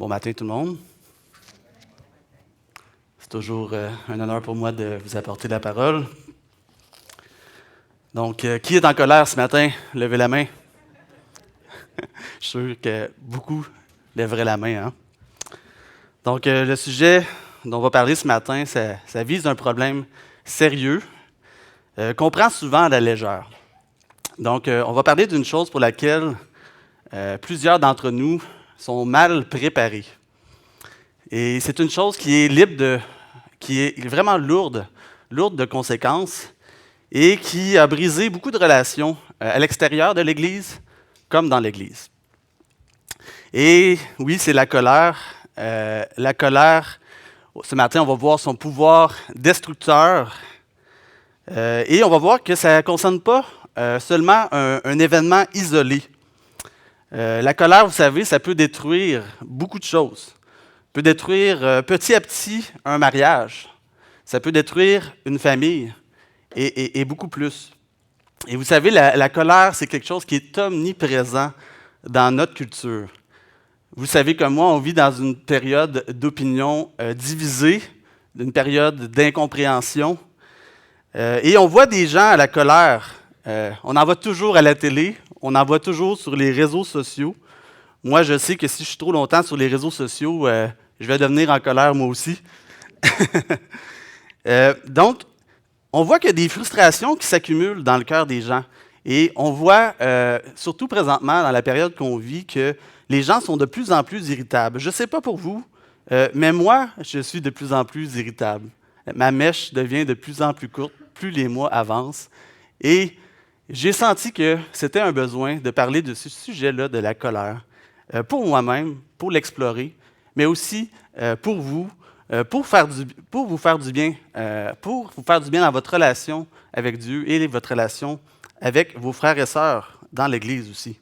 Bon matin tout le monde. C'est toujours un honneur pour moi de vous apporter la parole. Donc, qui est en colère ce matin? Levez la main. Je suis sûr que beaucoup lèveraient la main. Hein? Donc, le sujet dont on va parler ce matin, ça vise un problème sérieux qu'on prend souvent à la légère. Donc, on va parler d'une chose pour laquelle plusieurs d'entre nous sont mal préparés. Et c'est une chose qui est vraiment lourde de conséquences et qui a brisé beaucoup de relations à l'extérieur de l'Église comme dans l'Église. Et oui, c'est la colère. La colère, ce matin, on va voir son pouvoir destructeur. Et on va voir que ça ne concerne pas seulement un événement isolé. La colère, vous savez, ça peut détruire beaucoup de choses. Ça peut détruire petit à petit un mariage. Ça peut détruire une famille et beaucoup plus. Et vous savez, la colère, c'est quelque chose qui est omniprésent dans notre culture. Vous savez comme moi, on vit dans une période d'opinion divisée, une période d'incompréhension. Et on voit des gens à la colère. On en voit toujours à la télé, on en voit toujours sur les réseaux sociaux. Moi, je sais que si je suis trop longtemps sur les réseaux sociaux, je vais devenir en colère moi aussi. Donc, on voit qu'il y a des frustrations qui s'accumulent dans le cœur des gens. Et on voit, surtout présentement, dans la période qu'on vit, que les gens sont de plus en plus irritables. Je ne sais pas pour vous, mais moi, je suis de plus en plus irritable. Ma mèche devient de plus en plus courte, plus les mois avancent. Et j'ai senti que c'était un besoin de parler de ce sujet-là, de la colère, pour moi-même, pour l'explorer, mais aussi pour vous, pour vous faire du bien dans votre relation avec Dieu et votre relation avec vos frères et sœurs dans l'Église aussi.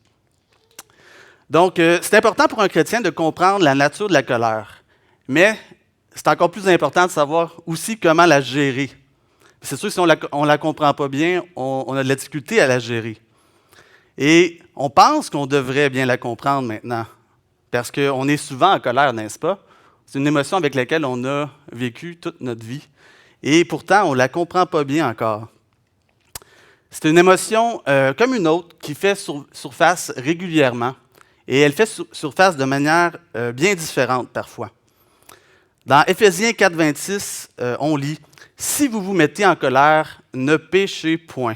Donc, c'est important pour un chrétien de comprendre la nature de la colère, mais c'est encore plus important de savoir aussi comment la gérer. C'est sûr que si on ne la comprend pas bien, on a de la difficulté à la gérer. Et on pense qu'on devrait bien la comprendre maintenant, parce qu'on est souvent en colère, n'est-ce pas? C'est une émotion avec laquelle on a vécu toute notre vie. Et pourtant, on ne la comprend pas bien encore. C'est une émotion comme une autre qui fait surface régulièrement. Et elle fait surface de manière bien différente parfois. Dans Éphésiens 4, 26, on lit « Si vous vous mettez en colère, ne péchez point ».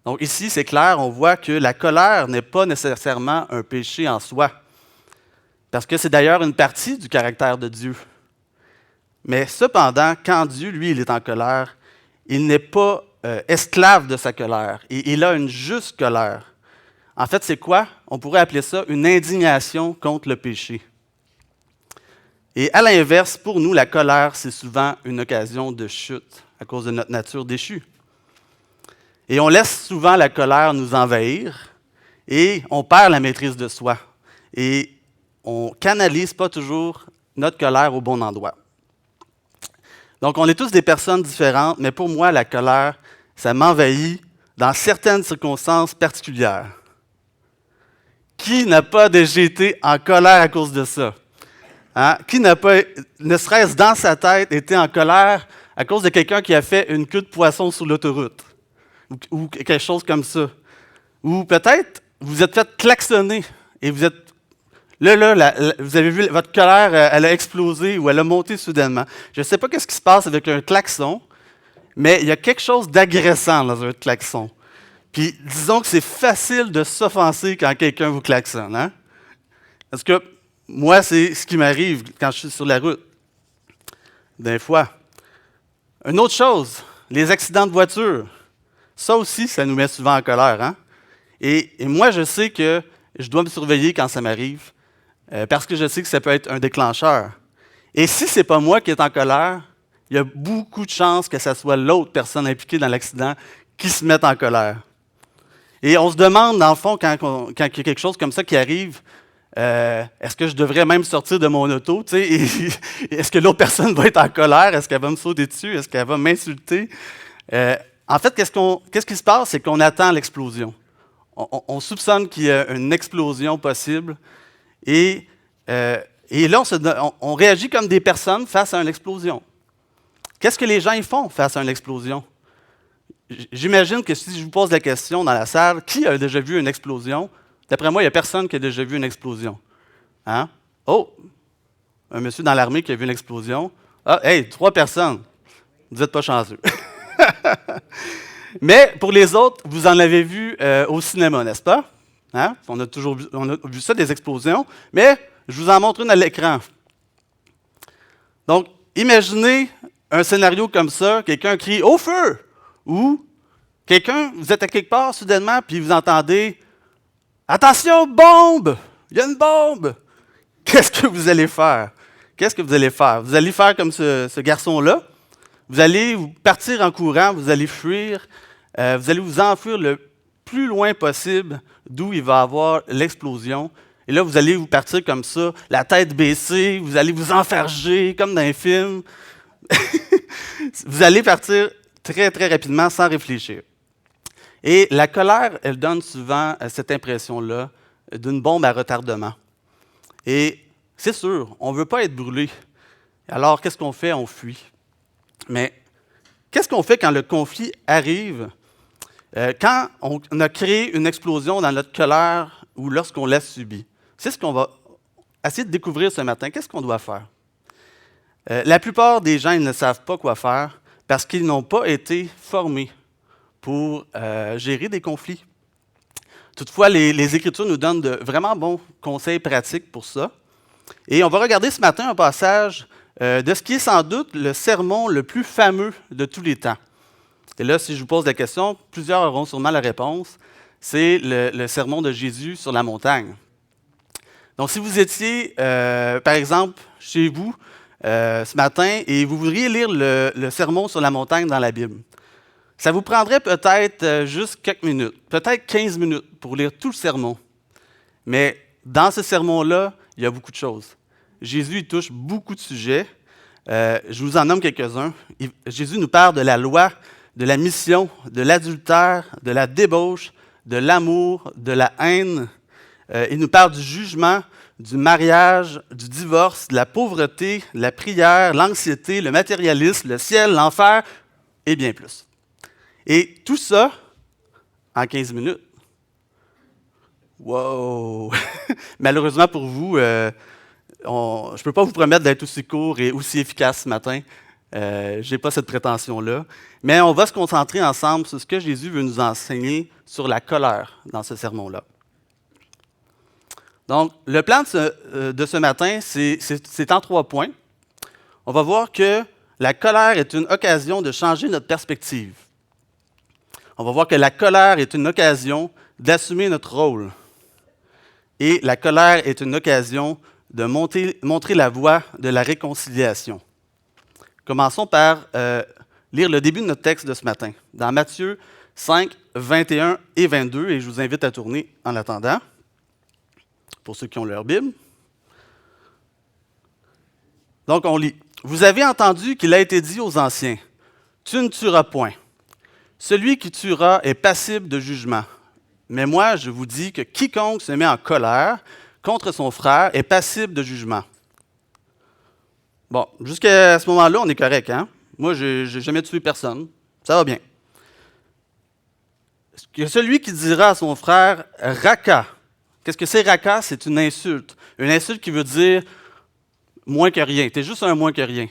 Donc ici, c'est clair, on voit que la colère n'est pas nécessairement un péché en soi. Parce que c'est d'ailleurs une partie du caractère de Dieu. Mais cependant, quand Dieu, lui, il est en colère, il n'est pas esclave de sa colère. Et il a une juste colère. En fait, c'est quoi? On pourrait appeler ça une indignation contre le péché. Et à l'inverse, pour nous, la colère, c'est souvent une occasion de chute à cause de notre nature déchue. Et on laisse souvent la colère nous envahir et on perd la maîtrise de soi. Et on ne canalise pas toujours notre colère au bon endroit. Donc, on est tous des personnes différentes, mais pour moi, la colère, ça m'envahit dans certaines circonstances particulières. Qui n'a pas déjà été en colère à cause de ça? Hein? Qui n'a pas, ne serait-ce dans sa tête, été en colère à cause de quelqu'un qui a fait une queue de poisson sur l'autoroute? Ou quelque chose comme ça. Ou peut-être, vous êtes fait klaxonner et vous êtes... vous avez vu, votre colère, elle a explosé ou elle a monté soudainement. Je ne sais pas ce qui se passe avec un klaxon, mais il y a quelque chose d'agressant dans un klaxon. Puis, disons que c'est facile de s'offenser quand quelqu'un vous klaxonne. Hein? Parce que moi, c'est ce qui m'arrive quand je suis sur la route. Des fois. Une autre chose, les accidents de voiture. Ça aussi, ça nous met souvent en colère. Hein? Et moi, je sais que je dois me surveiller quand ça m'arrive, parce que je sais que ça peut être un déclencheur. Et si ce n'est pas moi qui est en colère, il y a beaucoup de chances que ce soit l'autre personne impliquée dans l'accident qui se mette en colère. Et on se demande, dans le fond, quand il y a quelque chose comme ça qui arrive, est-ce que je devrais même sortir de mon auto? Est-ce que l'autre personne va être en colère? Est-ce qu'elle va me sauter dessus? Est-ce qu'elle va m'insulter? En fait, qu'est-ce qui se passe? C'est qu'on attend l'explosion. On soupçonne qu'il y a une explosion possible et Et là, on réagit comme des personnes face à une explosion. Qu'est-ce que les gens y font face à une explosion? J'imagine que si je vous pose la question dans la salle, qui a déjà vu une explosion? D'après moi, il n'y a personne qui a déjà vu une explosion. Hein? Oh, un monsieur dans l'armée qui a vu une explosion. Ah, hey, 3 personnes. Vous n'êtes pas chanceux. Mais pour les autres, vous en avez vu au cinéma, n'est-ce pas? Hein? On a vu ça, des explosions. Mais je vous en montre une à l'écran. Donc, imaginez un scénario comme ça, quelqu'un crie « Au feu! » ou vous êtes à quelque part soudainement, puis vous entendez « Attention, bombe! Il y a une bombe! » Qu'est-ce que vous allez faire? Qu'est-ce que vous allez faire? Vous allez faire comme ce garçon-là. Vous allez partir en courant, vous allez fuir, vous allez vous enfuir le plus loin possible d'où il va y avoir l'explosion. Et là, vous allez vous partir comme ça, la tête baissée, vous allez vous enfarger comme dans un film. Vous allez partir très, très rapidement sans réfléchir. Et la colère, elle donne souvent cette impression-là d'une bombe à retardement. Et c'est sûr, on ne veut pas être brûlé. Alors, qu'est-ce qu'on fait? On fuit. Mais qu'est-ce qu'on fait quand le conflit arrive? Quand on a créé une explosion dans notre colère ou lorsqu'on l'a subie? C'est ce qu'on va essayer de découvrir ce matin. Qu'est-ce qu'on doit faire? La plupart des gens ils ne savent pas quoi faire parce qu'ils n'ont pas été formés pour gérer des conflits. Toutefois, les Écritures nous donnent de vraiment bons conseils pratiques pour ça. Et on va regarder ce matin un passage de ce qui est sans doute le sermon le plus fameux de tous les temps. Et là, si je vous pose la question, plusieurs auront sûrement la réponse. C'est le sermon de Jésus sur la montagne. Donc, si vous étiez, par exemple, chez vous ce matin et vous voudriez lire le sermon sur la montagne dans la Bible, ça vous prendrait peut-être juste quelques minutes, peut-être 15 minutes pour lire tout le sermon. Mais dans ce sermon-là, il y a beaucoup de choses. Jésus il touche beaucoup de sujets. Je vous en nomme quelques-uns. Jésus nous parle de la loi, de la mission, de l'adultère, de la débauche, de l'amour, de la haine. Il nous parle du jugement, du mariage, du divorce, de la pauvreté, la prière, l'anxiété, le matérialisme, le ciel, l'enfer et bien plus. Et tout ça en 15 minutes. Wow! Malheureusement pour vous, je ne peux pas vous promettre d'être aussi court et aussi efficace ce matin. Je n'ai pas cette prétention-là. Mais on va se concentrer ensemble sur ce que Jésus veut nous enseigner sur la colère dans ce sermon-là. Donc, le plan de ce matin, c'est en 3 points. On va voir que la colère est une occasion de changer notre perspective. On va voir que la colère est une occasion d'assumer notre rôle. Et la colère est une occasion de montrer la voie de la réconciliation. Commençons par lire le début de notre texte de ce matin, dans Matthieu 5, 21 et 22, et je vous invite à tourner en attendant, pour ceux qui ont leur Bible. Donc, on lit. « Vous avez entendu qu'il a été dit aux anciens, « Tu ne tueras point. Celui qui tuera est passible de jugement. Mais moi, je vous dis que quiconque se met en colère contre son frère est passible de jugement. » Bon, jusqu'à ce moment-là, on est correct, hein? Moi, je n'ai jamais tué personne. Ça va bien. Que celui qui dira à son frère « Raka », qu'est-ce que c'est Raka? C'est une insulte. Une insulte qui veut dire « moins que rien ». Tu es juste un moins que rien.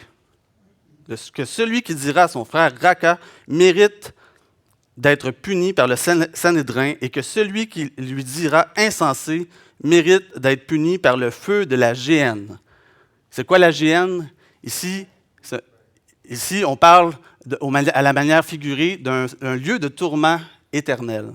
Que celui qui dira à son frère « Raka » mérite d'être puni par le Sanhédrin et que celui qui lui dira « insensé » mérite d'être puni par le feu de la géhenne. C'est quoi la géhenne? Ici, on parle à la manière figurée d'un lieu de tourment éternel.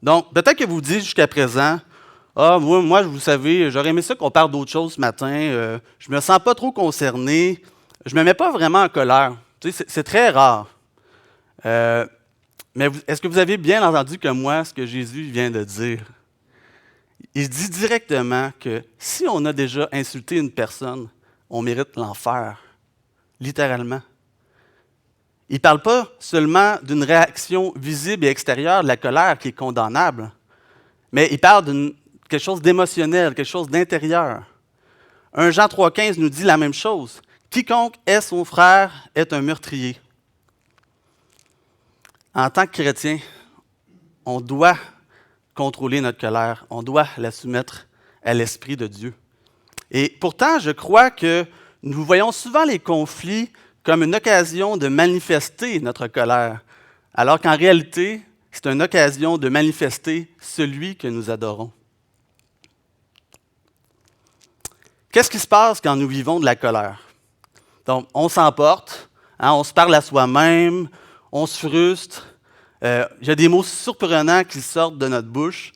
Donc, peut-être que vous dites jusqu'à présent, « Ah, moi, vous savez, j'aurais aimé ça qu'on parle d'autre chose ce matin, je ne me sens pas trop concerné, je ne me mets pas vraiment en colère. » Tu sais, c'est très rare. Mais est-ce que vous avez bien entendu comme moi ce que Jésus vient de dire? Il dit directement que si on a déjà insulté une personne, on mérite l'enfer, littéralement. Il ne parle pas seulement d'une réaction visible et extérieure de la colère qui est condamnable, mais il parle de quelque chose d'émotionnel, quelque chose d'intérieur. 1 Jean 3,15 nous dit la même chose. Quiconque est son frère est un meurtrier. En tant que chrétien, on doit contrôler notre colère, on doit la soumettre à l'Esprit de Dieu. Et pourtant, je crois que nous voyons souvent les conflits comme une occasion de manifester notre colère, alors qu'en réalité, c'est une occasion de manifester celui que nous adorons. Qu'est-ce qui se passe quand nous vivons de la colère? Donc, on s'emporte, on se parle à soi-même, on se frustre. Il y a des mots surprenants qui sortent de notre bouche.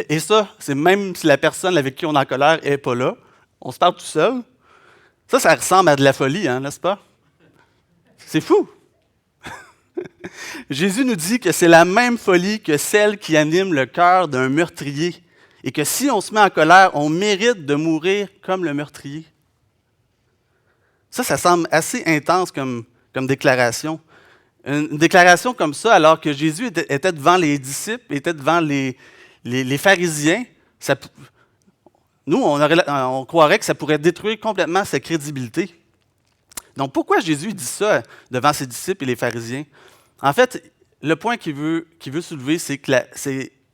Et ça, c'est même si la personne avec qui on est en colère n'est pas là. On se parle tout seul. Ça ressemble à de la folie, n'est-ce pas? C'est fou! Jésus nous dit que c'est la même folie que celle qui anime le cœur d'un meurtrier. Et que si on se met en colère, on mérite de mourir comme le meurtrier. Ça semble assez intense comme déclaration. Une déclaration comme ça, alors que Jésus était devant les disciples, était devant les pharisiens, nous, on croirait que ça pourrait détruire complètement sa crédibilité. Donc, pourquoi Jésus dit ça devant ses disciples et les pharisiens? En fait, le point qu'il veut soulever, c'est que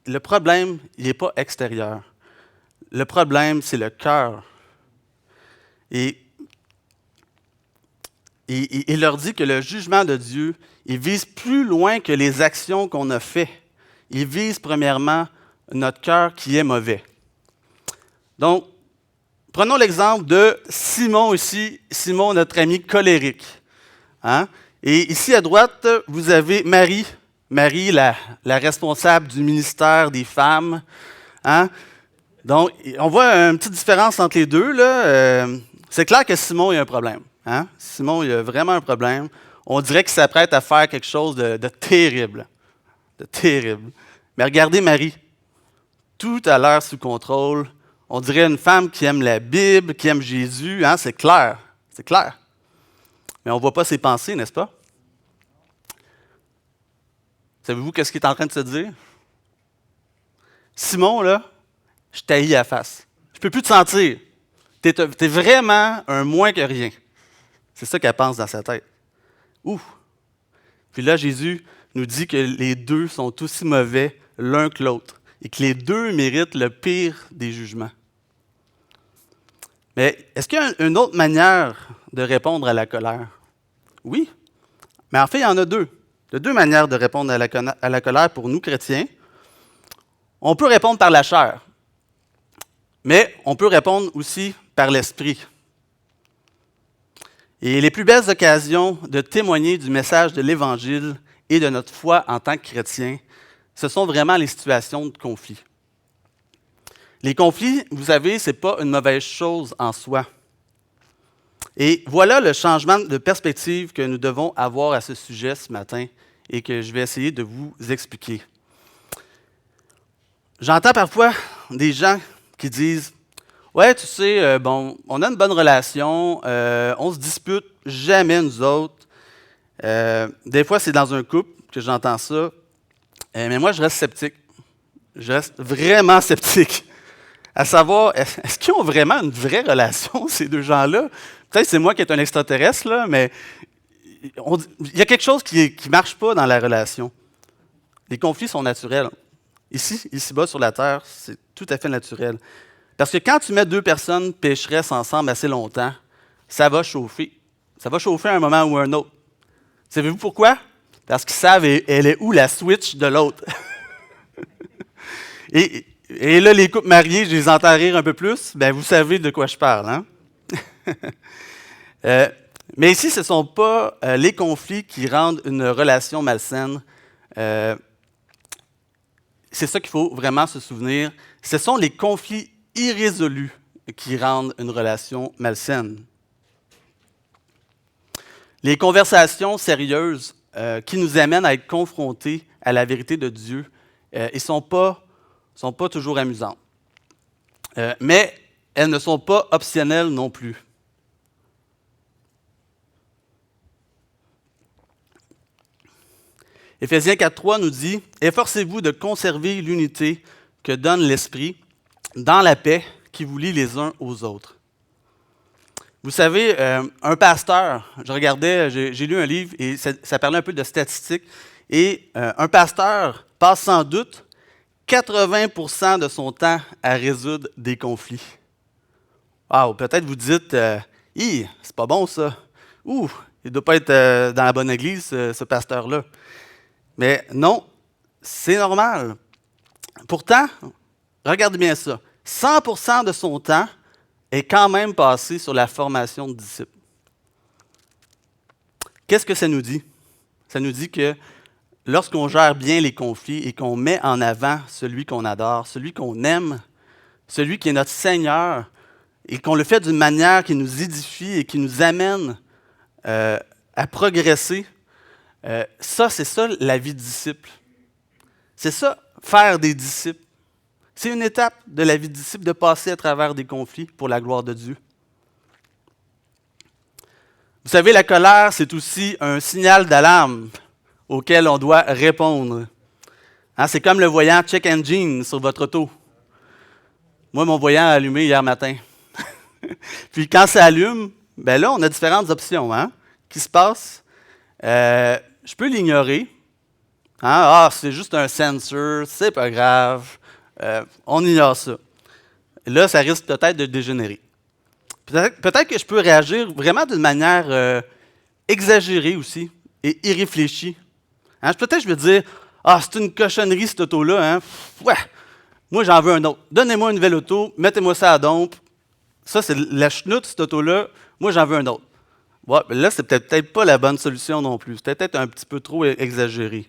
le problème, il n'est pas extérieur. Le problème, c'est le cœur. Et il leur dit que le jugement de Dieu, il vise plus loin que les actions qu'on a faites. Il vise premièrement notre cœur qui est mauvais. Donc, prenons l'exemple de Simon ici, Simon, notre ami colérique. Et ici à droite, vous avez Marie, la responsable du ministère des femmes. Donc, on voit une petite différence entre les deux, là. C'est clair que Simon il a un problème. Simon, il a vraiment un problème. On dirait qu'il s'apprête à faire quelque chose de terrible. De terrible. Mais regardez Marie. Tout a l'air sous contrôle. On dirait une femme qui aime la Bible, qui aime Jésus. C'est clair. C'est clair. Mais on ne voit pas ses pensées, n'est-ce pas? Savez-vous qu'est-ce qu'il est en train de se dire? Simon, là, je t'haïs à la face. Je ne peux plus te sentir. Tu es vraiment un moins que rien. C'est ça qu'elle pense dans sa tête. Ouh! Puis là, Jésus nous dit que les deux sont aussi mauvais l'un que l'autre et que les deux méritent le pire des jugements. Mais est-ce qu'il y a une autre manière de répondre à la colère? Oui, mais en fait, il y en a deux. Il y a deux manières de répondre à la colère pour nous, chrétiens. On peut répondre par la chair, mais on peut répondre aussi par l'esprit. Et les plus belles occasions de témoigner du message de l'Évangile et de notre foi en tant que chrétiens, ce sont vraiment les situations de conflit. Les conflits, vous savez, ce n'est pas une mauvaise chose en soi. Et voilà le changement de perspective que nous devons avoir à ce sujet ce matin et que je vais essayer de vous expliquer. J'entends parfois des gens qui disent « Ouais, tu sais, on a une bonne relation, on se dispute jamais nous autres. Des fois, c'est dans un couple que j'entends ça, mais moi, je reste sceptique. Je reste vraiment sceptique. À savoir, est-ce qu'ils ont vraiment une vraie relation, ces deux gens-là? Peut-être que c'est moi qui est un extraterrestre, là, mais il y a quelque chose qui ne marche pas dans la relation. Les conflits sont naturels. Ici-bas sur la Terre, c'est tout à fait naturel. Parce que quand tu mets deux personnes pécheresses ensemble assez longtemps, ça va chauffer. Ça va chauffer à un moment ou à un autre. Savez-vous pourquoi? Parce qu'ils savent elle est où la switch de l'autre. Et là, les couples mariés, je les entends rire un peu plus. Ben, vous savez de quoi je parle. Mais ici, ce ne sont pas les conflits qui rendent une relation malsaine. C'est ça qu'il faut vraiment se souvenir. Ce sont les conflits irrésolus qui rendent une relation malsaine. Les conversations sérieuses qui nous amènent à être confrontés à la vérité de Dieu, ils ne sont pas toujours amusantes. Mais elles ne sont pas optionnelles non plus. Éphésiens 4.3 nous dit « Efforcez-vous de conserver l'unité que donne l'Esprit dans la paix qui vous lie les uns aux autres. Vous savez, un pasteur, j'ai lu un livre et ça parlait un peu de statistiques, et un pasteur passe sans doute 80% de son temps à résoudre des conflits. Ah, ou peut-être vous dites, hi, c'est pas bon ça. Ouh, il ne doit pas être dans la bonne église, ce pasteur-là. Mais non, c'est normal. Pourtant, regardez bien ça. 100% de son temps est quand même passé sur la formation de disciples. Qu'est-ce que ça nous dit? Ça nous dit que lorsqu'on gère bien les conflits et qu'on met en avant celui qu'on adore, celui qu'on aime, celui qui est notre Seigneur, et qu'on le fait d'une manière qui nous édifie et qui nous amène à progresser, c'est ça la vie de disciple. C'est ça, faire des disciples. C'est une étape de la vie de disciple de passer à travers des conflits pour la gloire de Dieu. Vous savez, la colère, c'est aussi un signal d'alarme auquel on doit répondre. Hein, c'est comme le voyant check engine sur votre auto. Moi, mon voyant a allumé hier matin. Puis quand ça allume, ben là, on a différentes options. Hein, qui se passent. Je peux l'ignorer. Hein, c'est juste un sensor, c'est pas grave. On ignore ça. Là, ça risque peut-être de dégénérer. Peut-être que je peux réagir vraiment d'une manière exagérée aussi et irréfléchie. Hein, peut-être que je vais dire, c'est une cochonnerie cette auto-là. Hein? Ouais, moi j'en veux un autre. Donnez-moi une nouvelle auto, mettez-moi ça à dompe. Ça, c'est la chenoute, cette auto-là. Moi j'en veux un autre. Ouais, mais là, c'est peut-être pas la bonne solution non plus. C'est peut-être un petit peu trop exagéré.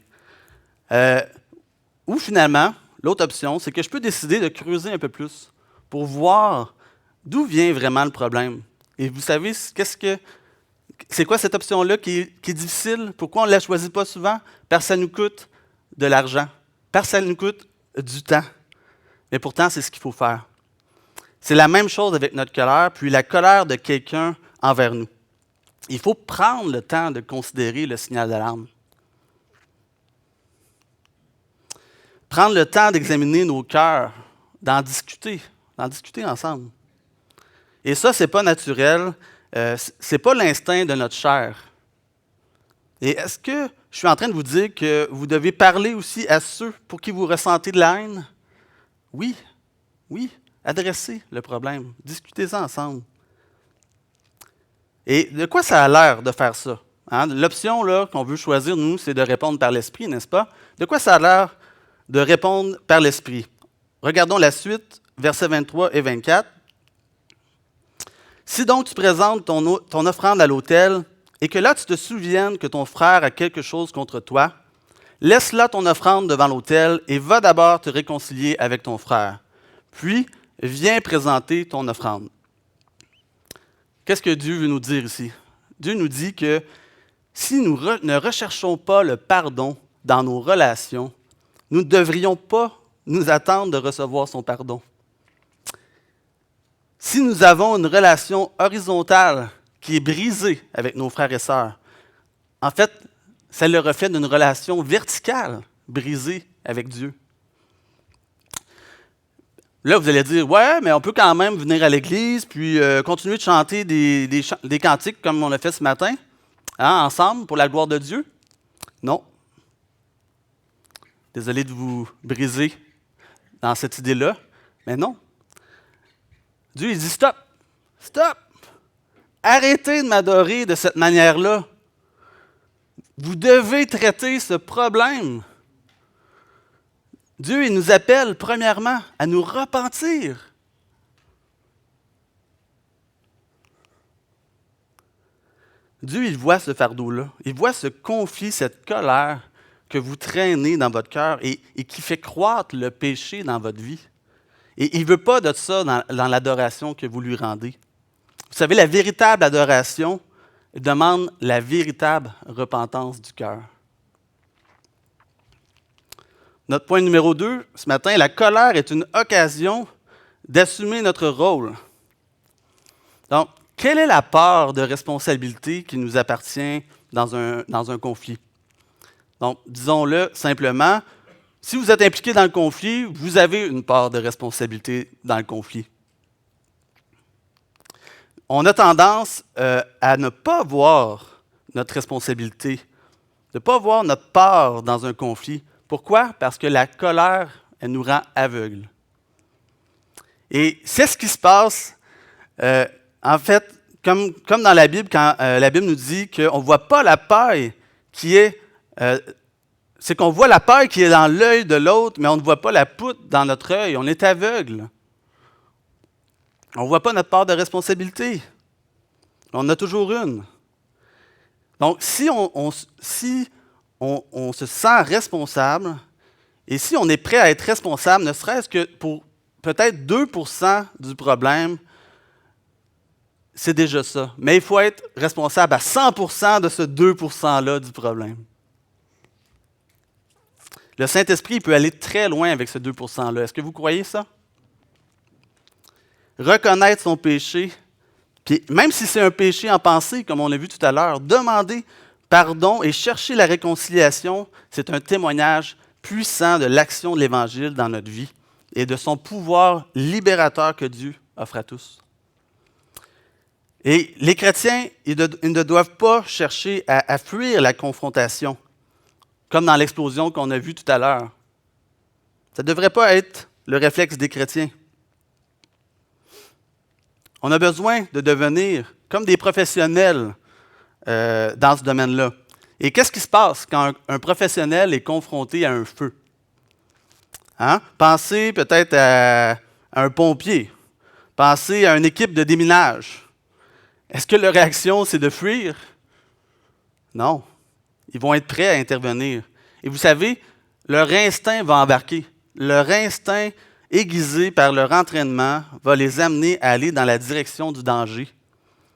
Ou finalement, l'autre option, c'est que je peux décider de creuser un peu plus pour voir d'où vient vraiment le problème. Et vous savez, c'est quoi cette option-là qui est difficile? Pourquoi on ne la choisit pas souvent? Parce que ça nous coûte de l'argent. Parce que ça nous coûte du temps. Mais pourtant, c'est ce qu'il faut faire. C'est la même chose avec notre colère, puis la colère de quelqu'un envers nous. Il faut prendre le temps de considérer le signal d'alarme. Prendre le temps d'examiner nos cœurs, d'en discuter ensemble. Et ça, ce n'est pas naturel, ce n'est pas l'instinct de notre chair. Et est-ce que je suis en train de vous dire que vous devez parler aussi à ceux pour qui vous ressentez de la haine? Oui, adressez le problème, discutez-en ensemble. Et de quoi ça a l'air de faire ça? Hein? L'option là, qu'on veut choisir, nous, c'est de répondre par l'esprit, n'est-ce pas? De quoi ça a l'air de répondre par l'esprit? Regardons la suite, versets 23 et 24. Si donc tu présentes ton offrande à l'autel, et que là tu te souviennes que ton frère a quelque chose contre toi, laisse là ton offrande devant l'autel et va d'abord te réconcilier avec ton frère. Puis, viens présenter ton offrande. Qu'est-ce que Dieu veut nous dire ici? Dieu nous dit que si nous ne recherchons pas le pardon dans nos relations, nous ne devrions pas nous attendre de recevoir son pardon. Si nous avons une relation horizontale qui est brisée avec nos frères et sœurs, en fait, c'est le reflet d'une relation verticale brisée avec Dieu. Là, vous allez dire, ouais, mais on peut quand même venir à l'église puis continuer de chanter des cantiques comme on a fait ce matin, hein, ensemble, pour la gloire de Dieu. Non. Désolé de vous briser dans cette idée-là, mais non. Dieu, il dit, stop, arrêtez de m'adorer de cette manière-là. Vous devez traiter ce problème. Dieu, il nous appelle, premièrement, à nous repentir. Dieu, il voit ce fardeau-là. Il voit ce conflit, cette colère que vous traînez dans votre cœur et qui fait croître le péché dans votre vie. Et il ne veut pas de ça dans l'adoration que vous lui rendez. Vous savez, la véritable adoration demande la véritable repentance du cœur. Notre point numéro 2, ce matin, la colère est une occasion d'assumer notre rôle. Donc, quelle est la part de responsabilité qui nous appartient dans un conflit? Donc, disons-le simplement, si vous êtes impliqué dans le conflit, vous avez une part de responsabilité dans le conflit. on a tendance à ne pas voir notre responsabilité, de ne pas voir notre part dans un conflit. Pourquoi? Parce que la colère, elle nous rend aveugles. Et c'est ce qui se passe, en fait, comme dans la Bible, quand la Bible nous dit qu'on ne voit pas la paille qui est... c'est qu'on voit la paille qui est dans l'œil de l'autre, mais on ne voit pas la poutre dans notre œil. On est aveugle. On ne voit pas notre part de responsabilité. On en a toujours une. Donc, si on se sent responsable, et si on est prêt à être responsable, ne serait-ce que pour peut-être 2% du problème, c'est déjà ça. Mais il faut être responsable à 100% de ce 2%-là du problème. Le Saint-Esprit peut aller très loin avec ce 2%-là. Est-ce que vous croyez ça? Reconnaître son péché, puis même si c'est un péché en pensée, comme on l'a vu tout à l'heure, demander pardon et chercher la réconciliation, c'est un témoignage puissant de l'action de l'Évangile dans notre vie et de son pouvoir libérateur que Dieu offre à tous. Et les chrétiens, ils ne doivent pas chercher à fuir la confrontation, comme dans l'explosion qu'on a vue tout à l'heure. Ça ne devrait pas être le réflexe des chrétiens. On a besoin de devenir comme des professionnels dans ce domaine-là. Et qu'est-ce qui se passe quand un professionnel est confronté à un feu? Hein? Pensez peut-être à un pompier. Pensez à une équipe de déminage. Est-ce que leur réaction, c'est de fuir? Non. Ils vont être prêts à intervenir. Et vous savez, leur instinct va embarquer. Leur instinct aiguisé par leur entraînement, va les amener à aller dans la direction du danger.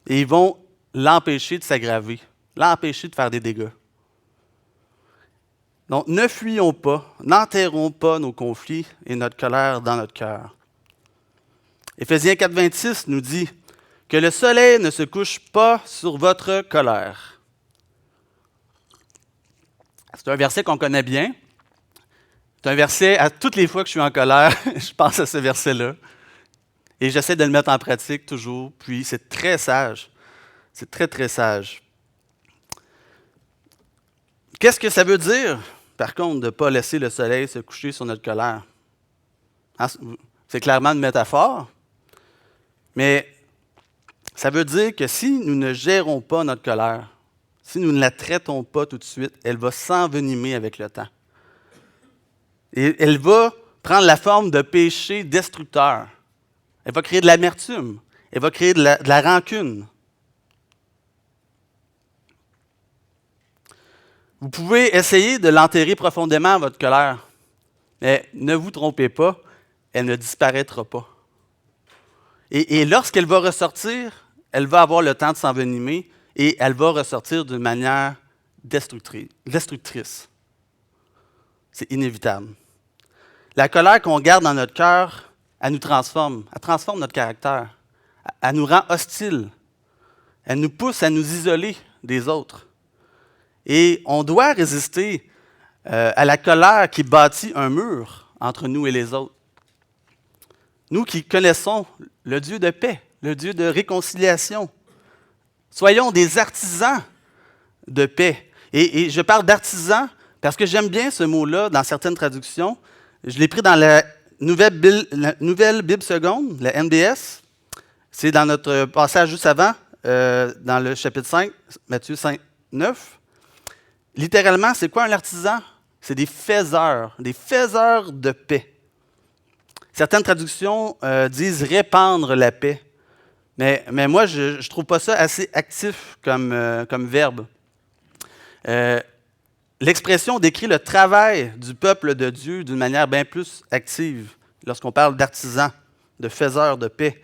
Et ils vont l'empêcher de s'aggraver, l'empêcher de faire des dégâts. Donc, ne fuyons pas, n'enterrons pas nos conflits et notre colère dans notre cœur. Éphésiens 4,26 nous dit que le soleil ne se couche pas sur votre colère. C'est un verset qu'on connaît bien. C'est un verset, à toutes les fois que je suis en colère, je pense à ce verset-là. Et j'essaie de le mettre en pratique toujours. Puis c'est très sage. C'est très, très sage. Qu'est-ce que ça veut dire, par contre, de ne pas laisser le soleil se coucher sur notre colère? C'est clairement une métaphore. Mais ça veut dire que si nous ne gérons pas notre colère, si nous ne la traitons pas tout de suite, elle va s'envenimer avec le temps. Et elle va prendre la forme de péché destructeur. Elle va créer de l'amertume. Elle va créer de la rancune. Vous pouvez essayer de l'enterrer profondément, votre colère. Mais ne vous trompez pas, elle ne disparaîtra pas. Et lorsqu'elle va ressortir, elle va avoir le temps de s'envenimer et elle va ressortir d'une manière destructrice. C'est inévitable. La colère qu'on garde dans notre cœur, elle nous transforme. Elle transforme notre caractère. Elle nous rend hostiles. Elle nous pousse à nous isoler des autres. Et on doit résister à la colère qui bâtit un mur entre nous et les autres. Nous qui connaissons le Dieu de paix, le Dieu de réconciliation, soyons des artisans de paix. Et je parle d'artisans parce que j'aime bien ce mot-là dans certaines traductions. Je l'ai pris dans la Nouvelle Bible seconde, la NBS. C'est dans notre passage juste avant, dans le chapitre 5, Matthieu 5, 9. Littéralement, c'est quoi un artisan? C'est des faiseurs de paix. Certaines traductions disent répandre la paix. Mais moi, je ne trouve pas ça assez actif comme verbe. L'expression décrit le travail du peuple de Dieu d'une manière bien plus active lorsqu'on parle d'artisans, de faiseurs de paix.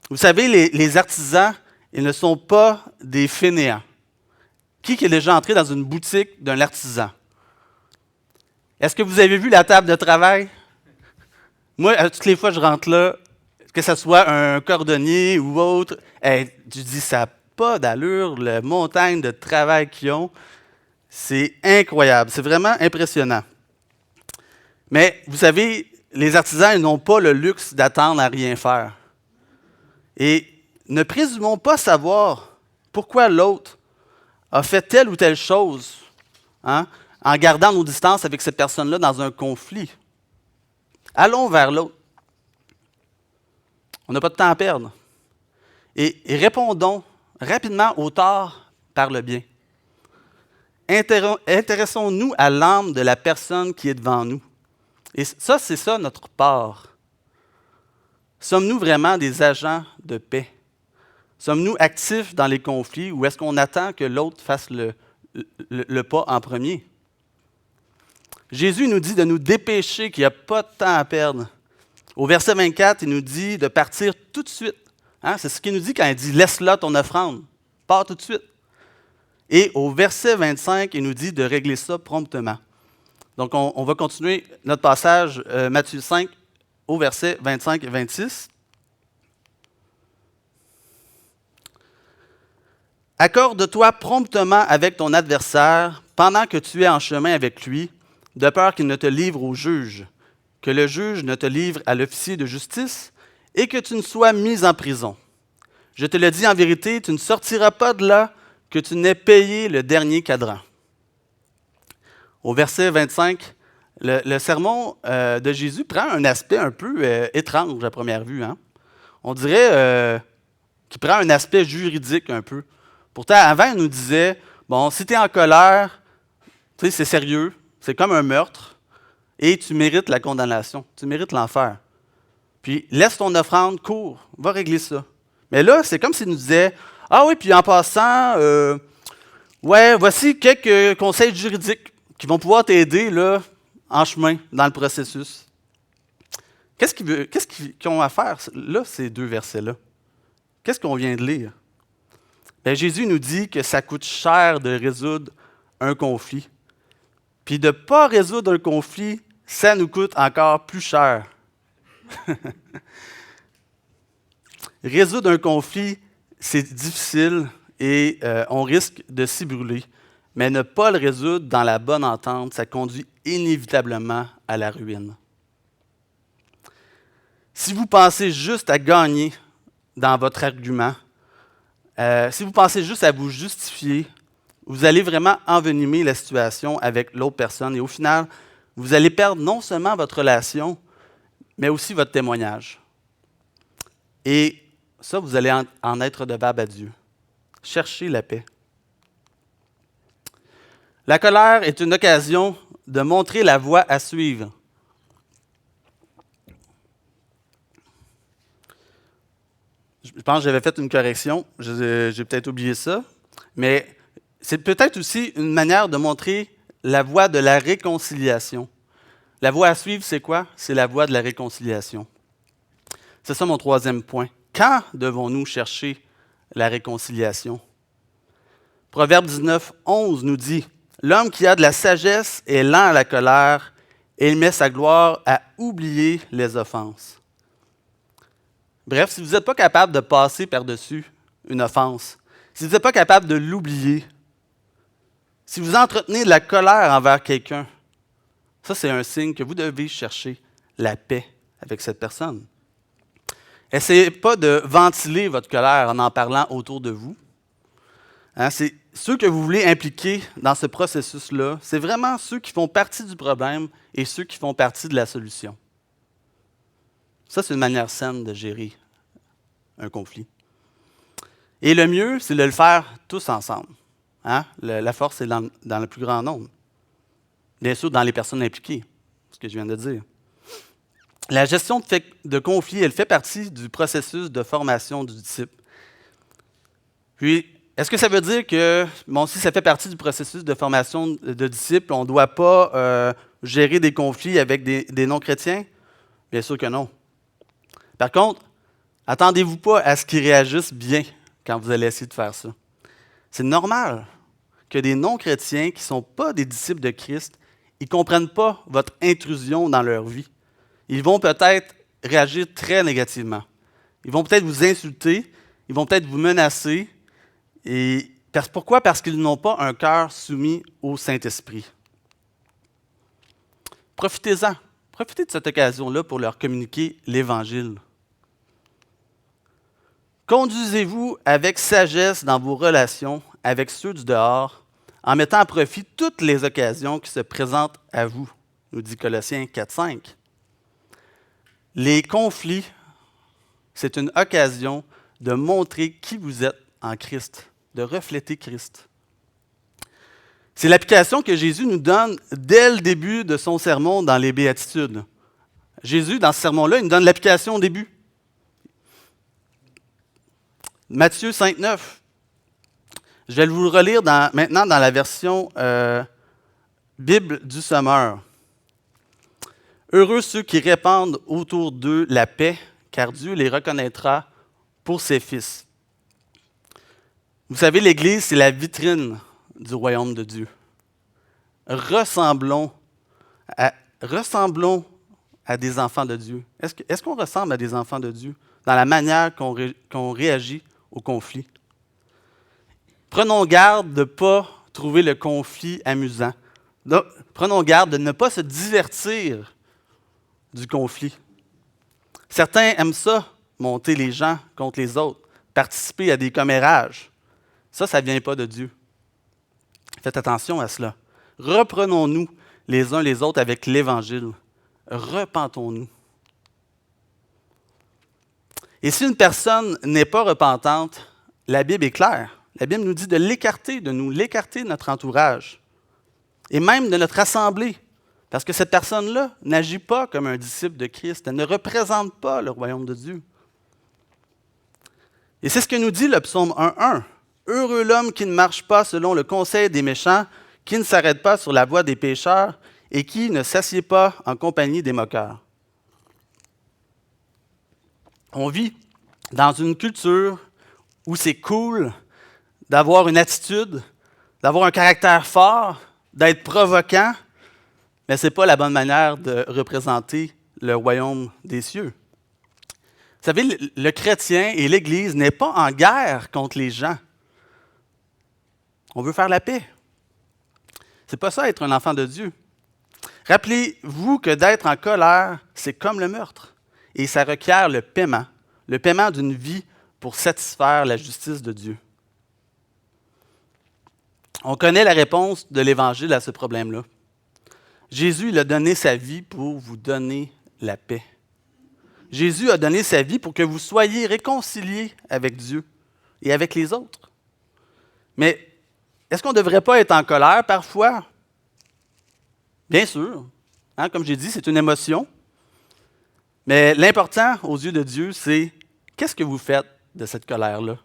Vous savez, les artisans, ils ne sont pas des fainéants. Qui est déjà entré dans une boutique d'un artisan? Est-ce que vous avez vu la table de travail? Moi, toutes les fois que je rentre là, que ce soit un cordonnier ou autre, je dis, ça n'a pas d'allure, la montagne de travail qu'ils ont. C'est incroyable, c'est vraiment impressionnant. Mais vous savez, les artisans, ils n'ont pas le luxe d'attendre à rien faire. Et ne présumons pas savoir pourquoi l'autre a fait telle ou telle chose, hein, en gardant nos distances avec cette personne-là dans un conflit. Allons vers l'autre. On n'a pas de temps à perdre. Et répondons rapidement au tort par le bien. Intéressons-nous à l'âme de la personne qui est devant nous. Et ça, c'est ça notre part. Sommes-nous vraiment des agents de paix? Sommes-nous actifs dans les conflits ou est-ce qu'on attend que l'autre fasse le pas en premier? Jésus nous dit de nous dépêcher, qu'il n'y a pas de temps à perdre. Au verset 24, il nous dit de partir tout de suite. Hein? C'est ce qu'il nous dit quand il dit « Laisse là ton offrande, pars tout de suite ». Et au verset 25, il nous dit de régler ça promptement. Donc, on va continuer notre passage, Matthieu 5, au verset 25 et 26. « Accorde-toi promptement avec ton adversaire pendant que tu es en chemin avec lui, de peur qu'il ne te livre au juge, que le juge ne te livre à l'officier de justice et que tu ne sois mis en prison. Je te le dis en vérité, tu ne sortiras pas de là que tu n'aies payé le dernier cadran. » Au verset 25, le sermon de Jésus prend un aspect un peu étrange à première vue. Hein? On dirait qu'il prend un aspect juridique un peu. Pourtant, avant, il nous disait, bon, si tu es en colère, tu sais, c'est sérieux, c'est comme un meurtre, et tu mérites la condamnation, tu mérites l'enfer. Puis, laisse ton offrande, cours, va régler ça. Mais là, c'est comme s'il nous disait, ah oui, puis en passant, ouais, voici quelques conseils juridiques qui vont pouvoir t'aider là, en chemin dans le processus. Qu'est-ce qu'ils ont à faire là, ces deux versets-là? Qu'est-ce qu'on vient de lire? Bien, Jésus nous dit que ça coûte cher de résoudre un conflit. Puis de ne pas résoudre un conflit, ça nous coûte encore plus cher. Résoudre un conflit, c'est difficile et on risque de s'y brûler. Mais ne pas le résoudre dans la bonne entente, ça conduit inévitablement à la ruine. Si vous pensez juste à gagner dans votre argument, si vous pensez juste à vous justifier, vous allez vraiment envenimer la situation avec l'autre personne et au final, vous allez perdre non seulement votre relation, mais aussi votre témoignage. Et ça, vous allez en être devable à Dieu. Cherchez la paix. La colère est une occasion de montrer la voie à suivre. Je pense que j'avais fait une correction, j'ai peut-être oublié ça, mais c'est peut-être aussi une manière de montrer la voie de la réconciliation. La voie à suivre, c'est quoi? C'est la voie de la réconciliation. C'est ça mon troisième point. Quand devons-nous chercher la réconciliation? Proverbe 19, 11 nous dit « L'homme qui a de la sagesse est lent à la colère et il met sa gloire à oublier les offenses. » Bref, si vous n'êtes pas capable de passer par-dessus une offense, si vous n'êtes pas capable de l'oublier, si vous entretenez de la colère envers quelqu'un, ça c'est un signe que vous devez chercher la paix avec cette personne. Essayez pas de ventiler votre colère en parlant autour de vous. Hein, c'est ceux que vous voulez impliquer dans ce processus-là, c'est vraiment ceux qui font partie du problème et ceux qui font partie de la solution. Ça, c'est une manière saine de gérer un conflit. Et le mieux, c'est de le faire tous ensemble. Hein? La force est dans le plus grand nombre. Bien sûr, dans les personnes impliquées, ce que je viens de dire. La gestion de conflits, elle fait partie du processus de formation du disciple. Puis, est-ce que ça veut dire que, bon, si ça fait partie du processus de formation de disciples, on ne doit pas gérer des conflits avec des non-chrétiens? Bien sûr que non. Par contre, attendez-vous pas à ce qu'ils réagissent bien quand vous allez essayer de faire ça. C'est normal que des non-chrétiens qui ne sont pas des disciples de Christ, ils ne comprennent pas votre intrusion dans leur vie. Ils vont peut-être réagir très négativement. Ils vont peut-être vous insulter, ils vont peut-être vous menacer. Et pourquoi? Parce qu'ils n'ont pas un cœur soumis au Saint-Esprit. Profitez-en. Profitez de cette occasion-là pour leur communiquer l'Évangile. Conduisez-vous avec sagesse dans vos relations avec ceux du dehors, en mettant à profit toutes les occasions qui se présentent à vous, nous dit Colossiens 4,5. Les conflits, c'est une occasion de montrer qui vous êtes en Christ, de refléter Christ. C'est l'application que Jésus nous donne dès le début de son sermon dans les Béatitudes. Jésus, dans ce sermon-là, il nous donne l'application au début. Matthieu 5,9. Je vais vous le relire maintenant dans la version Bible du Sommeur. Heureux ceux qui répandent autour d'eux la paix, car Dieu les reconnaîtra pour ses fils. Vous savez, l'Église, c'est la vitrine du royaume de Dieu. Ressemblons à des enfants de Dieu. Est-ce qu'on ressemble à des enfants de Dieu dans la manière qu'on réagit au conflit? Prenons garde de ne pas trouver le conflit amusant. Prenons garde de ne pas se divertir du conflit. Certains aiment ça, monter les gens contre les autres, participer à des commérages. Ça ne vient pas de Dieu. Faites attention à cela. Reprenons-nous les uns les autres avec l'Évangile. Repentons-nous. Et si une personne n'est pas repentante, la Bible est claire. La Bible nous dit de l'écarter de nous, l'écarter de notre entourage et même de notre assemblée. Parce que cette personne-là n'agit pas comme un disciple de Christ. Elle ne représente pas le royaume de Dieu. Et c'est ce que nous dit le psaume 1,1. « Heureux l'homme qui ne marche pas selon le conseil des méchants, qui ne s'arrête pas sur la voie des pécheurs et qui ne s'assied pas en compagnie des moqueurs. » On vit dans une culture où c'est cool d'avoir une attitude, d'avoir un caractère fort, d'être provoquant, mais ce n'est pas la bonne manière de représenter le royaume des cieux. Vous savez, le chrétien et l'Église n'est pas en guerre contre les gens. On veut faire la paix. C'est pas ça être un enfant de Dieu. Rappelez-vous que d'être en colère, c'est comme le meurtre. Et ça requiert le paiement d'une vie pour satisfaire la justice de Dieu. On connaît la réponse de l'Évangile à ce problème-là. Jésus il a donné sa vie pour vous donner la paix. Jésus a donné sa vie pour que vous soyez réconciliés avec Dieu et avec les autres. Mais est-ce qu'on ne devrait pas être en colère parfois? Bien sûr. Comme j'ai dit, c'est une émotion. Mais l'important aux yeux de Dieu, c'est qu'est-ce que vous faites de cette colère-là?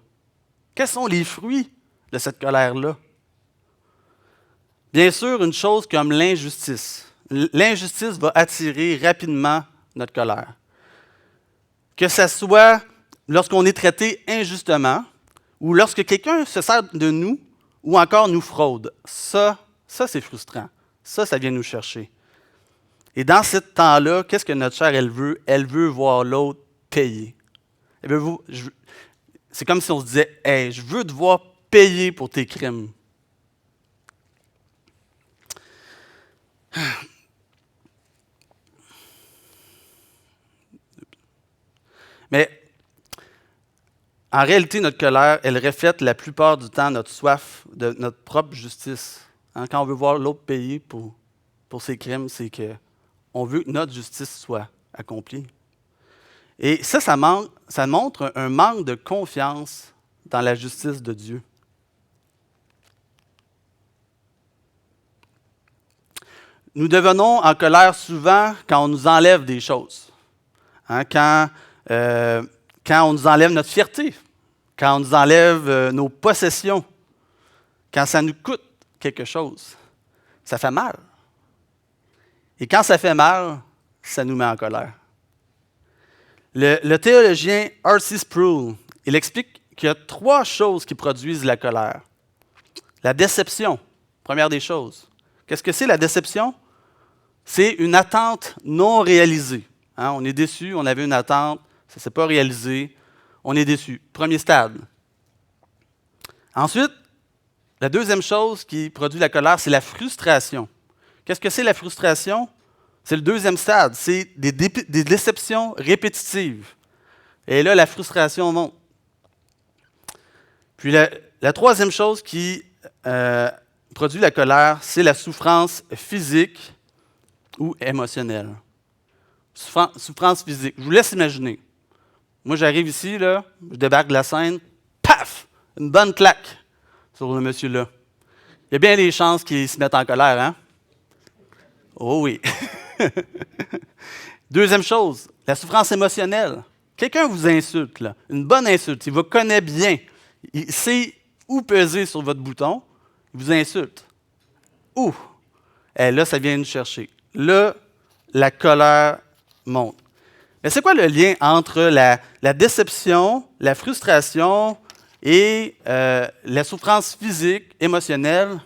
Quels sont les fruits de cette colère-là? Bien sûr, une chose comme l'injustice. L'injustice va attirer rapidement notre colère. Que ce soit lorsqu'on est traité injustement ou lorsque quelqu'un se sert de nous ou encore nous fraude. Ça c'est frustrant. Ça vient nous chercher. Et dans ce temps-là, qu'est-ce que notre chair, elle veut? Elle veut voir l'autre payer. C'est comme si on se disait, « Hey, je veux devoir payer pour tes crimes. » Mais en réalité, notre colère, elle reflète la plupart du temps notre soif de notre propre justice. Quand on veut voir l'autre payer pour ses crimes, c'est qu'on veut que notre justice soit accomplie. Et ça montre un manque de confiance dans la justice de Dieu. Nous devenons en colère souvent quand on nous enlève des choses. Quand on nous enlève notre fierté, quand on nous enlève nos possessions, quand ça nous coûte quelque chose, ça fait mal. Et quand ça fait mal, ça nous met en colère. Le théologien R.C. Sproul, il explique qu'il y a 3 choses qui produisent la colère. La déception, première des choses. Qu'est-ce que c'est la déception? C'est une attente non réalisée. On est déçu, on avait une attente, ça ne s'est pas réalisé, on est déçu. Premier stade. Ensuite, la deuxième chose qui produit la colère, c'est la frustration. Qu'est-ce que c'est la frustration? C'est le deuxième stade, c'est des déceptions répétitives. Et là, la frustration monte. Puis la troisième chose qui produit la colère, c'est la souffrance physique ou émotionnelle. Souffrance physique. Je vous laisse imaginer. Moi, j'arrive ici, là, je débarque de la scène, paf! Une bonne claque sur le monsieur là. Il y a bien des chances qu'il se mette en colère, hein? Oh oui. Deuxième chose, la souffrance émotionnelle. Quelqu'un vous insulte, là, une bonne insulte, il vous connaît bien, il sait où peser sur votre bouton, il vous insulte. Ouh! Et là, ça vient nous chercher. Là, la colère monte. Mais c'est quoi le lien entre la déception, la frustration et la souffrance physique, émotionnelle?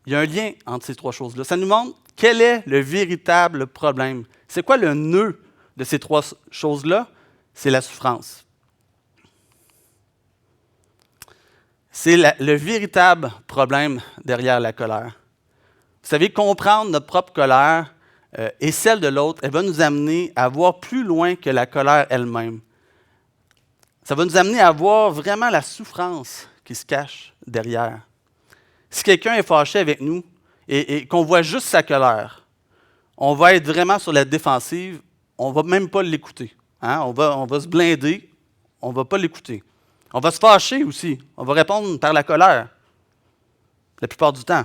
Il y a un lien entre ces trois choses-là. Ça nous montre quel est le véritable problème. C'est quoi le nœud de ces trois choses-là? C'est la souffrance. C'est le véritable problème derrière la colère. Vous savez, comprendre notre propre colère et celle de l'autre, elle va nous amener à voir plus loin que la colère elle-même. Ça va nous amener à voir vraiment la souffrance qui se cache derrière. Si quelqu'un est fâché avec nous et qu'on voit juste sa colère, on va être vraiment sur la défensive, on ne va même pas l'écouter. Hein? On va se blinder, on ne va pas l'écouter. On va se fâcher aussi, on va répondre par la colère, la plupart du temps.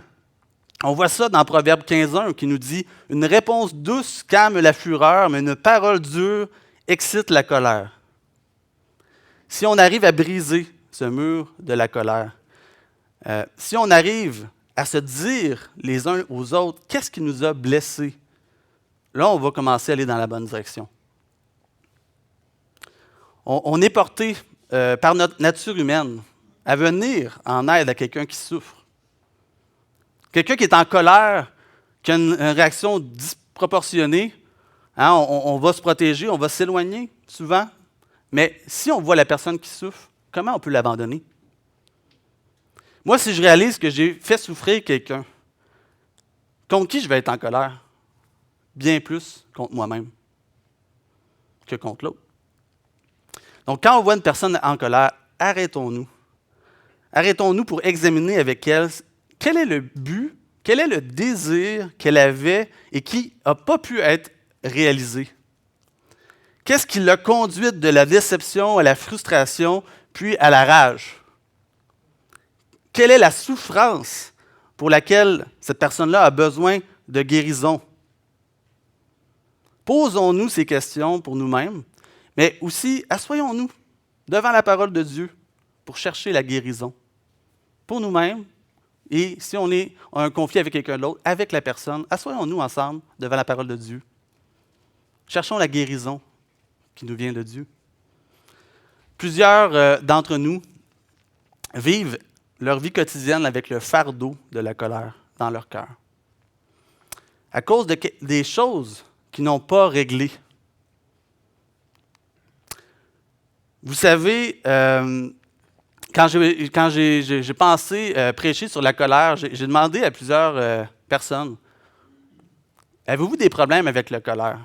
On voit ça dans Proverbe 15.1 qui nous dit « Une réponse douce calme la fureur, mais une parole dure excite la colère. » Si on arrive à briser ce mur de la colère, si on arrive à se dire les uns aux autres, qu'est-ce qui nous a blessés? Là, on va commencer à aller dans la bonne direction. On est porté par notre nature humaine à venir en aide à quelqu'un qui souffre. Quelqu'un qui est en colère, qui a une réaction disproportionnée, hein, on va se protéger, on va s'éloigner souvent. Mais si on voit la personne qui souffre, comment on peut l'abandonner? Moi, si je réalise que j'ai fait souffrir quelqu'un, contre qui je vais être en colère? Bien plus contre moi-même que contre l'autre. Donc, quand on voit une personne en colère, arrêtons-nous. Arrêtons-nous pour examiner avec elle quel est le but, quel est le désir qu'elle avait et qui n'a pas pu être réalisé. Qu'est-ce qui l'a conduite de la déception à la frustration, puis à la rage? Quelle est la souffrance pour laquelle cette personne-là a besoin de guérison? Posons-nous ces questions pour nous-mêmes, mais aussi assoyons-nous devant la parole de Dieu pour chercher la guérison. Pour nous-mêmes, et si on a un conflit avec quelqu'un d'autre, avec la personne, assoyons-nous ensemble devant la parole de Dieu. Cherchons la guérison qui nous vient de Dieu. Plusieurs d'entre nous vivent leur vie quotidienne avec le fardeau de la colère dans leur cœur. À cause des choses qu'ils n'ont pas réglées. Vous savez, quand j'ai pensé prêcher sur la colère, j'ai demandé à plusieurs personnes, avez-vous des problèmes avec la colère?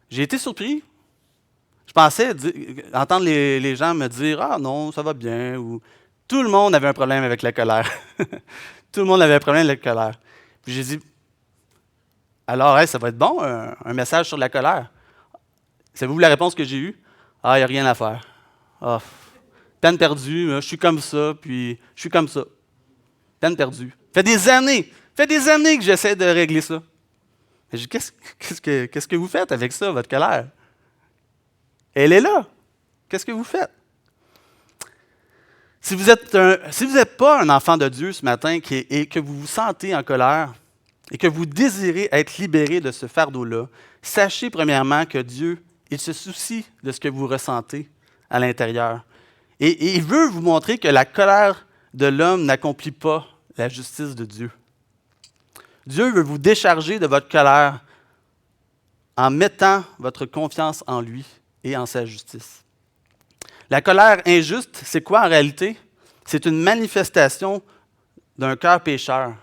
J'ai été surpris. Je pensais entendre les gens me dire « Ah non, ça va bien » ou tout le monde avait un problème avec la colère. Tout le monde avait un problème avec la colère. Puis j'ai dit « Alors, ça va être bon, un message sur la colère. » Savez-vous la réponse que j'ai eue? « Ah, il n'y a rien à faire. Ah, peine perdue, je suis comme ça, puis je suis comme ça. Peine perdue. Ça fait des années que j'essaie de régler ça. » J'ai dit, qu'est-ce que vous faites avec ça, votre colère? Elle est là. Qu'est-ce que vous faites? Si vous n'êtes pas un enfant de Dieu ce matin et que vous vous sentez en colère et que vous désirez être libéré de ce fardeau-là, sachez premièrement que Dieu, il se soucie de ce que vous ressentez à l'intérieur. Et il veut vous montrer que la colère de l'homme n'accomplit pas la justice de Dieu. Dieu veut vous décharger de votre colère en mettant votre confiance en lui et en sa justice. La colère injuste, c'est quoi en réalité? C'est une manifestation d'un cœur pécheur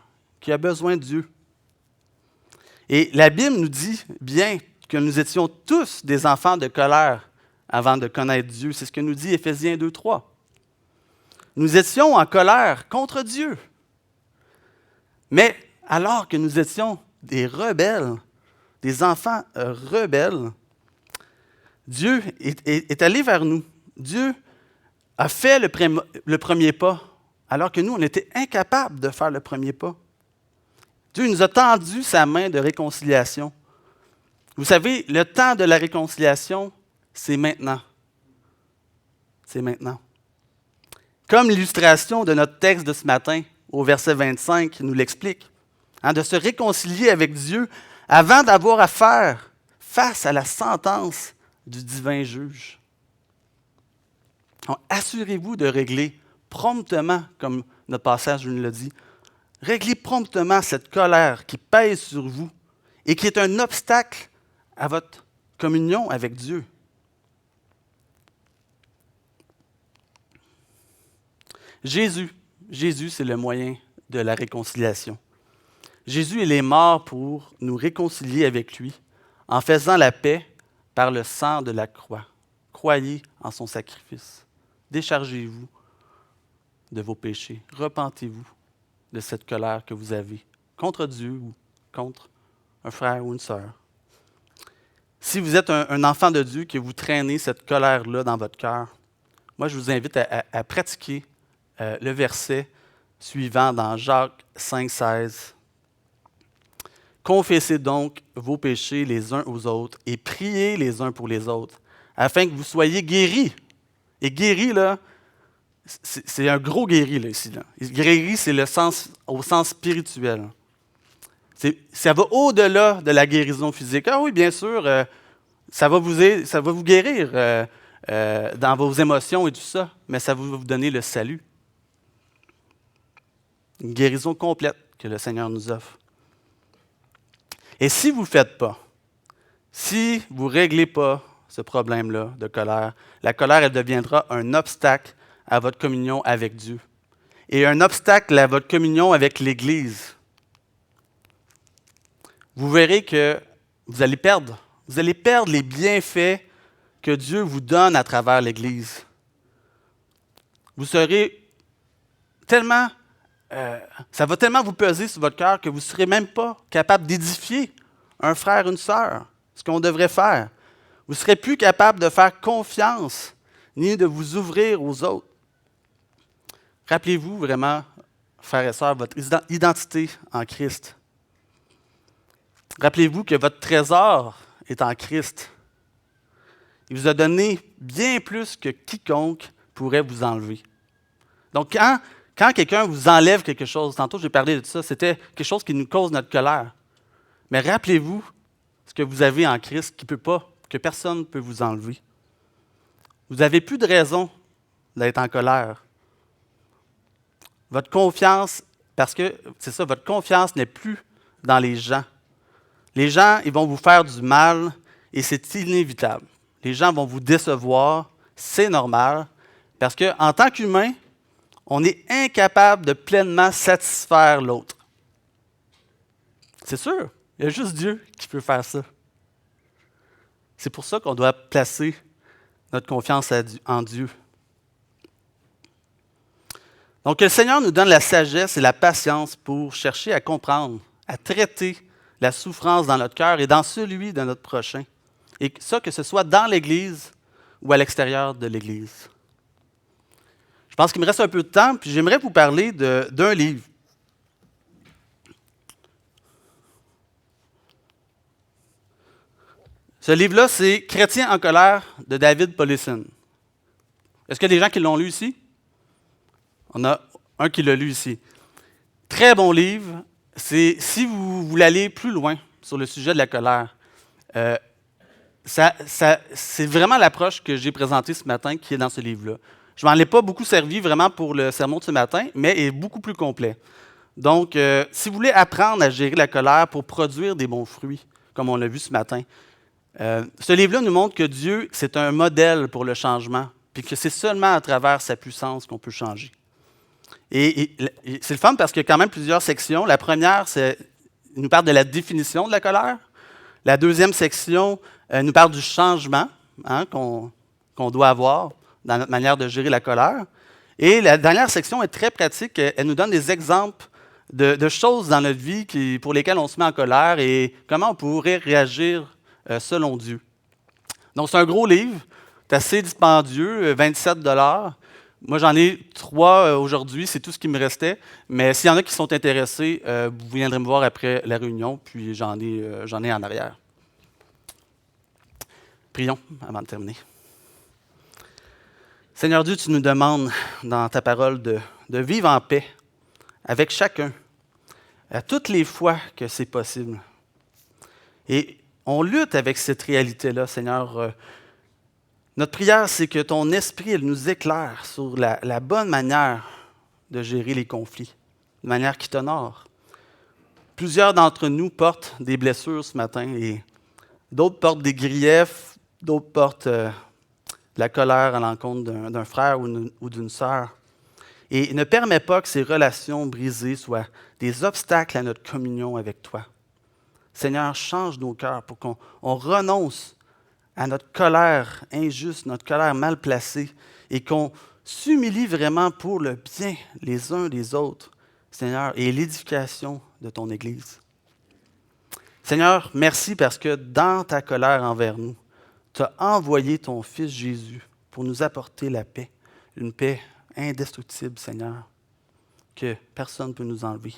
qui a besoin de Dieu. Et la Bible nous dit bien que nous étions tous des enfants de colère avant de connaître Dieu. C'est ce que nous dit Éphésiens 2.3. Nous étions en colère contre Dieu. Mais alors que nous étions des rebelles, des enfants rebelles, Dieu est allé vers nous. Dieu a fait le premier pas, alors que nous, on était incapables de faire le premier pas. Dieu nous a tendu sa main de réconciliation. Vous savez, le temps de la réconciliation, c'est maintenant. C'est maintenant. Comme l'illustration de notre texte de ce matin, au verset 25, nous l'explique, de se réconcilier avec Dieu avant d'avoir à faire face à la sentence du divin juge. Donc, assurez-vous de régler promptement, comme notre passage nous l'a dit, réglez promptement cette colère qui pèse sur vous et qui est un obstacle à votre communion avec Dieu. Jésus, c'est le moyen de la réconciliation. Jésus, il est mort pour nous réconcilier avec lui en faisant la paix par le sang de la croix. Croyez en son sacrifice. Déchargez-vous de vos péchés. Repentez-vous de cette colère que vous avez contre Dieu ou contre un frère ou une sœur. Si vous êtes un enfant de Dieu, que vous traînez cette colère-là dans votre cœur, moi, je vous invite à pratiquer le verset suivant dans Jacques 5,16. Confessez donc vos péchés les uns aux autres et priez les uns pour les autres, afin que vous soyez guéris. Et guéris, là, c'est un gros guéri, là, ici. Là. Guéri, c'est le sens, au sens spirituel. Ça va au-delà de la guérison physique. Ah oui, bien sûr, ça va vous guérir dans vos émotions et tout ça, mais ça va vous donner le salut. Une guérison complète que le Seigneur nous offre. Et si vous ne le faites pas, si vous ne réglez pas ce problème-là de colère, la colère, elle deviendra un obstacle à votre communion avec Dieu et un obstacle à votre communion avec l'Église. Vous verrez que vous allez perdre les bienfaits que Dieu vous donne à travers l'Église. Vous serez tellement... ça va tellement vous peser sur votre cœur que vous ne serez même pas capable d'édifier un frère, une sœur, ce qu'on devrait faire. Vous ne serez plus capable de faire confiance, ni de vous ouvrir aux autres. Rappelez-vous vraiment, frères et sœurs, votre identité en Christ. Rappelez-vous que votre trésor est en Christ. Il vous a donné bien plus que quiconque pourrait vous enlever. Donc, quand quelqu'un vous enlève quelque chose, tantôt j'ai parlé de ça, c'était quelque chose qui nous cause notre colère. Mais rappelez-vous ce que vous avez en Christ que personne ne peut vous enlever. Vous n'avez plus de raison d'être en colère. Votre confiance, parce que c'est ça, votre confiance n'est plus dans les gens. Les gens, ils vont vous faire du mal et c'est inévitable. Les gens vont vous décevoir, c'est normal, parce qu'en tant qu'humain, on est incapable de pleinement satisfaire l'autre. C'est sûr, il y a juste Dieu qui peut faire ça. C'est pour ça qu'on doit placer notre confiance en Dieu. Donc, le Seigneur nous donne la sagesse et la patience pour chercher à comprendre, à traiter la souffrance dans notre cœur et dans celui de notre prochain. Et ça, que ce soit dans l'Église ou à l'extérieur de l'Église. Je pense qu'il me reste un peu de temps, puis j'aimerais vous parler d'un livre. Ce livre-là, c'est Chrétien en colère de David Powlison. Est-ce qu'il y a des gens qui l'ont lu ici? On a un qui l'a lu ici. Très bon livre. Si vous voulez aller plus loin sur le sujet de la colère, c'est vraiment l'approche que j'ai présentée ce matin qui est dans ce livre-là. Je ne m'en ai pas beaucoup servi vraiment pour le sermon de ce matin, mais il est beaucoup plus complet. Donc, si vous voulez apprendre à gérer la colère pour produire des bons fruits, comme on l'a vu ce matin, ce livre-là nous montre que Dieu, c'est un modèle pour le changement, puis que c'est seulement à travers sa puissance qu'on peut changer. Et c'est le fun parce qu'il y a quand même plusieurs sections. La première, il nous parle de la définition de la colère. La deuxième section nous parle du changement qu'on doit avoir dans notre manière de gérer la colère. Et la dernière section est très pratique. Elle nous donne des exemples de choses dans notre vie pour lesquelles on se met en colère et comment on pourrait réagir selon Dieu. Donc, c'est un gros livre, c'est assez dispendieux, 27 $. Moi, j'en ai 3 aujourd'hui, c'est tout ce qui me restait. Mais s'il y en a qui sont intéressés, vous viendrez me voir après la réunion, puis j'en ai en arrière. Prions avant de terminer. Seigneur Dieu, tu nous demandes dans ta parole de vivre en paix avec chacun, à toutes les fois que c'est possible. Et on lutte avec cette réalité-là, Seigneur. Notre prière, c'est que ton esprit elle nous éclaire sur la bonne manière de gérer les conflits, de manière qui t'honore. Plusieurs d'entre nous portent des blessures ce matin et d'autres portent des griefs, d'autres portent la colère à l'encontre d'un frère ou d'une sœur. Et ne permets pas que ces relations brisées soient des obstacles à notre communion avec toi. Seigneur, change nos cœurs pour qu'on renonce à notre colère injuste, notre colère mal placée, et qu'on s'humilie vraiment pour le bien les uns des autres, Seigneur, et l'édification de ton Église. Seigneur, merci parce que dans ta colère envers nous, tu as envoyé ton Fils Jésus pour nous apporter la paix, une paix indestructible, Seigneur, que personne ne peut nous enlever.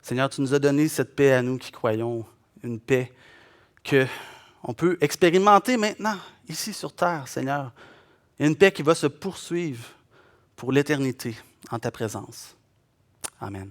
Seigneur, tu nous as donné cette paix à nous qui croyons, une paix qu'on peut expérimenter maintenant, ici sur terre, Seigneur. Une paix qui va se poursuivre pour l'éternité en ta présence. Amen.